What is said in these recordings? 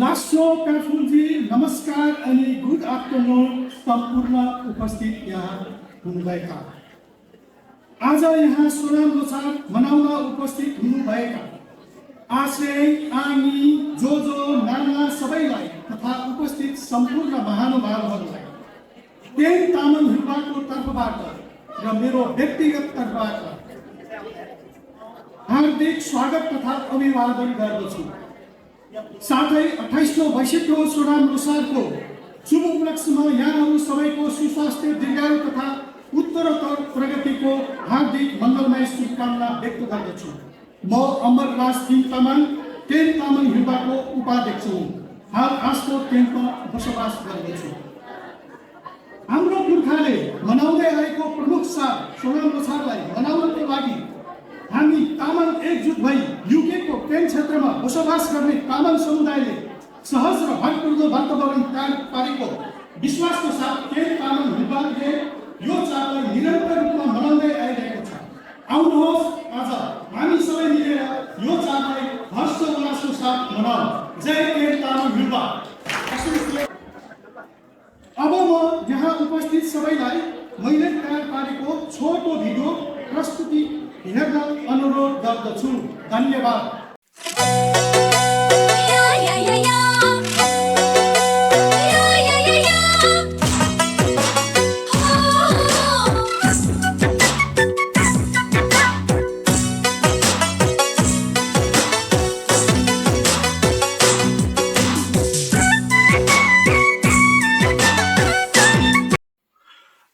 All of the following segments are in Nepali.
लासो काफुलजी नमस्कार अनि गुड आफ्टरनुन सम्पूर्ण उपस्थित यहाँ हुनुभएका आज यहाँ सोनाम लोछार मनाउन उपस्थित हुनुभएका आशे आनी जो नाना सबैलाई तथा उपस्थित सम्पूर्ण महानुभावहरूलाई तेन तामाङ हिल्पाको तर्फबाट र मेरो व्यक्तिगत तर्फबाट हार्दिक स्वागत तथा अभिवादन गर्दछु। साथै 28औं वैश्विक सोनाम लोछारको शुभ उपलक्ष्यमा यहाँहरू सबैको सुस्वास्थ्य दीर्घायु तथा उत्तरोत्तर प्रगतिको हार्दिक मङ्गलमय शुभकामना व्यक्त गर्दछु। म अमरराज सिंह तामाङ तेन तामाङ हिल्पाको उपाध्यक्ष हुँ। हाल आस्को टेन्टमा बसोबास गर्दछु। हाम्रो पुर्खाले मनाउँदै आएको प्रमुख चाड सोनाम लोछारलाई मनाउनको लागि हामी तामाङ एकजुट भई युकेको केन क्षेत्रमा बसोबास गर्ने तामाङ समुदायले सहज र भरपूर्ण वातावरण तयार पारेको विश्वासको साथ केन तामाङ हिल्पाले यो चाडलाई निरन्तर रूपमा मनाउँदै आइरहेको छ। आउनुहोस् आज हामी सबै मिलेर यो चाडलाई हर्षोल्लासको साथ मनाऊँ। जय केन तामाङ हिल्पा। अब म यहाँ उपस्थित सबैलाई मैले तयार पारेको छोटो भिडियो प्रस्तुति हेर्न अनुरोध गर्दछु। धन्यवाद।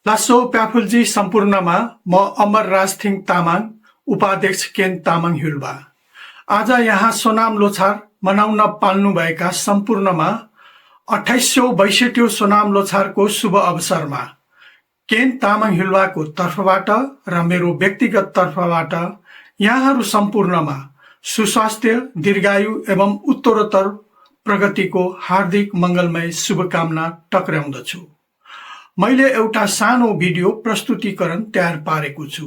लासो प्याफुलजी सम्पूर्णमा म अमरराज सिंह तामाङ उपाध्यक्ष केन तामाङ हिल्पा आज यहाँ सोनाम लोछार मनाउन पाल्नुभएका सम्पूर्णमा 28औं वैश्विक सोनाम लोछारको शुभ अवसरमा केन तामाङ हिल्पाको तर्फबाट र मेरो व्यक्तिगत तर्फबाट यहाँहरू सम्पूर्णमा सुस्वास्थ्य दीर्घायु एवं उत्तरोत्तर प्रगतिको हार्दिक मङ्गलमय शुभकामना टक्राउँदछु। मैले एउटा सानो भिडियो प्रस्तुतिकरण तयार पारेको छु।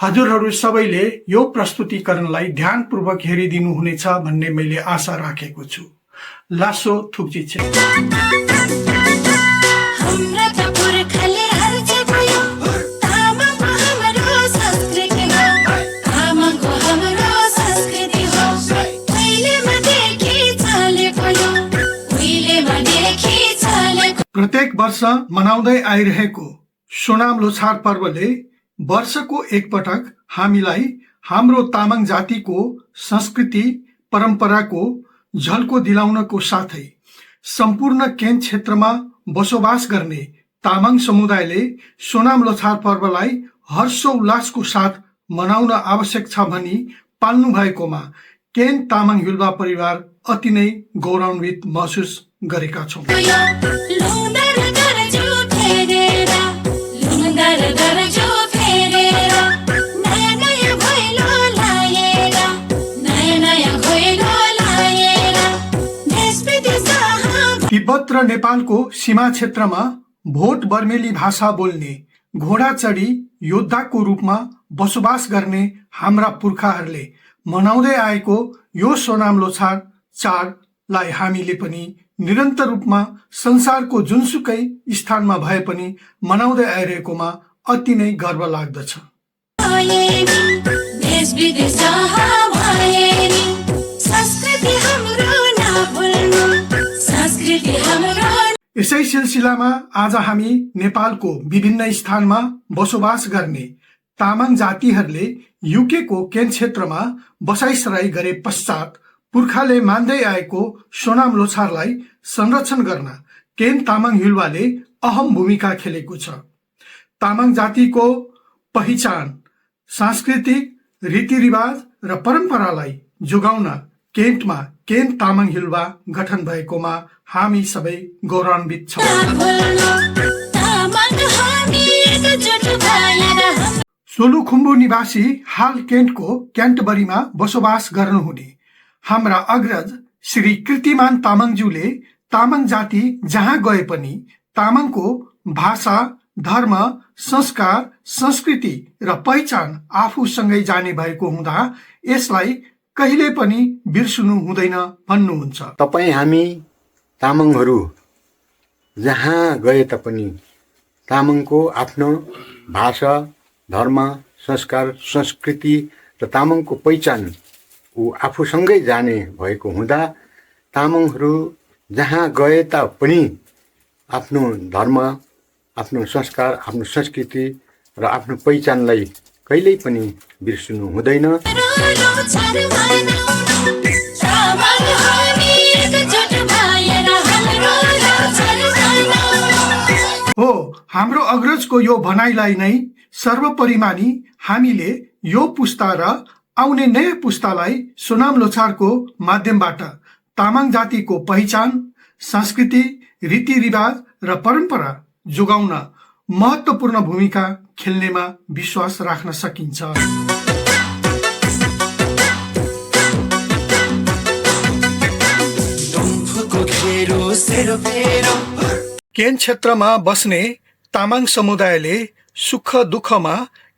हजुरहरू सबैले यो प्रस्तुतिकरणलाई ध्यानपूर्वक हेरिदिनु हुनेछ भन्ने मैले आशा राखेको छु। लासो थुक्ची छे। प्रत्येक वर्ष मनाउँदै आइरहेको सोनाम लोछार पर्वले वर्षको एकपटक हामीलाई हाम्रो तामाङ जातिको संस्कृति परम्पराको झल्को दिलाउनको साथै सम्पूर्ण केन क्षेत्रमा बसोबास गर्ने तामाङ समुदायले सोनाम लोछार पर्वलाई हर्षोल्लासको साथ मनाउन आवश्यक छ भनी पाल्नु भएकोमा केन तामाङ हिल्पा परिवार अति नै गौरवान्वित महसुस गरेका छौँ। तिब्बत र नेपालको सीमा क्षेत्रमा भोट बर्मेली भाषा बोल्ने घोडा चढी योद्धाको रूपमा बसोबास गर्ने हाम्रा पुर्खाहरूले मनाउँदै आएको यो सोनाम लोछार चाडलाई हामीले पनि निरन्तर रूपमा संसारको जुनसुकै स्थानमा भए पनि मनाउँदै आइरहेकोमा अति नै गर्व लाग्दछ। यसै सिलसिलामा आज हामी नेपालको विभिन्न स्थानमा बसोबास गर्ने तामाङ जातिहरूले युकेको केन क्षेत्रमा बसाइसराई गरे पश्चात पुर्खाले मान्दै आएको सोनाम लोछारलाई संरक्षण गर्न केन तामाङ हिल्पाले अहम भूमिका खेलेको छ। तामाङ जातिको पहिचान सांस्कृतिक रीतिरिवाज र परम्परालाई जोगाउन केन्टमा केन तामाङ हिल्पा गठन भएकोमा हामी सबै गौरवान्वित छौँ। सोलुखुम्बु निवासी हाल केन्टको क्यान्टबरीमा बसोबास गर्नुहुने हाम्रा अग्रज श्री कीर्तिमान तामाङज्यूले तामाङ जाति जहाँ गए पनि तामाङको भाषा धर्म संस्कार संस्कृति र पहिचान आफूसँगै जाने भएको हुँदा यसलाई कहिले पनि बिर्सनु हुँदैन भन्नुहुन्छ। तपाई हामी तामाङहरू जहाँ गए तापनि तामाङको आफ्नो भाषा, धर्म, संस्कार, संस्कृति र तामाङको पहिचान ऊ आफूसँगै जाने भएको हुँदा तामाङहरू जहाँ गए तापनि आफ्नो धर्म, आफ्नो संस्कार, आफ्नो संस्कृति र आफ्नो पहिचानलाई कहिल्यै पनि बिर्सनु हुँदैन। हो, हाम्रो अग्रजको यो भनाइलाई नै सर्वोपरि मानी हामीले यो पुस्ता र आउने नयाँ पुस्तालाई सोनाम लोछारको माध्यमबाट तामाङ जातिको पहिचान, संस्कृति, रीतिरिवाज र परम्परा जोगाउन महत्त्वपूर्ण भूमिका खेल्नेमा विश्वास राख्न सकिन्छ। केन क्षेत्रमा बस्ने तामाङ समुदायले सुख दुःखमा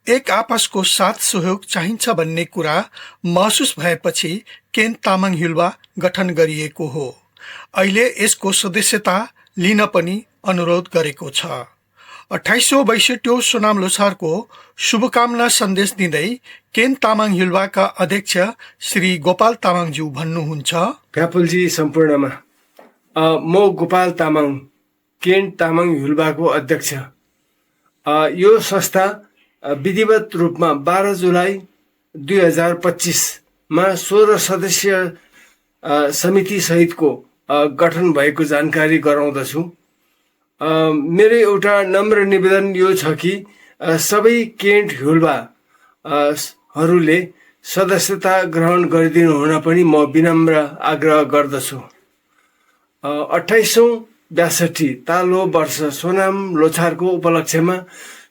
एक आपसको साथ सहयोग चाहिन्छ भन्ने कुरा महसुस भएपछि केन तामाङ हिल्वा गठन गरिएको हो। अहिले यसको सदस्यता लिन पनि अनुरोध गरेको छ। 28औं 62औं सोनाम लोछारको शुभकामना सन्देश दिँदै केन तामाङ हिल्वाका अध्यक्ष श्री गोपाल तामाङज्यू भन्नुहुन्छ, प्यापुलजी सम्पूर्णमा म गोपाल तामाङ केन तामाङ हिल्वाको अध्यक्ष। यो संस्था विधिवत रूपमा 12 जुलाई 2025मा 16 सदस्य समिति सहितको गठन भएको जानकारी गराउँदछु। मेरो एउटा नम्र निवेदन यो छ कि सबै केन्ट हिल्वाहरूले सदस्यता ग्रहण गरिदिनु हुन पनि म विनम्र आग्रह गर्दछु। 28औं 62 तालो वर्ष सोनाम लोछारको उपलक्ष्यमा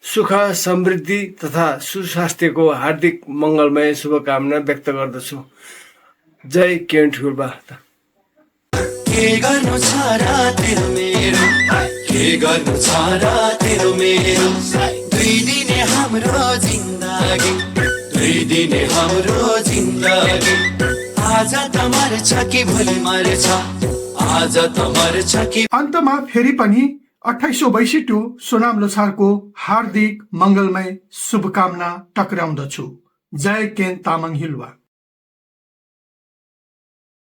सुख, समृद्धि तथा सुस्वास्थ्यको हार्दिक मङ्गलमय शुभकामना व्यक्त गर्दछु। जय केन्ट हिल्वा। के गर्नु छ र तेरो मेरो, के गर्नु छ र तेरो मेरो, दुई दिने हाम्रो जिन्दगी, दुई दिने हाम्रो जिन्दगी। आज त मर्छ कि भोलि मर्छ, आज त मर्छ कि। अन्तमा फेरि पनि 28औं 62औं सोनाम लोछारको हार्दिक मङ्गलमय शुभकामना टक्राउँदछु। जय केन तामाङ हिल्वा।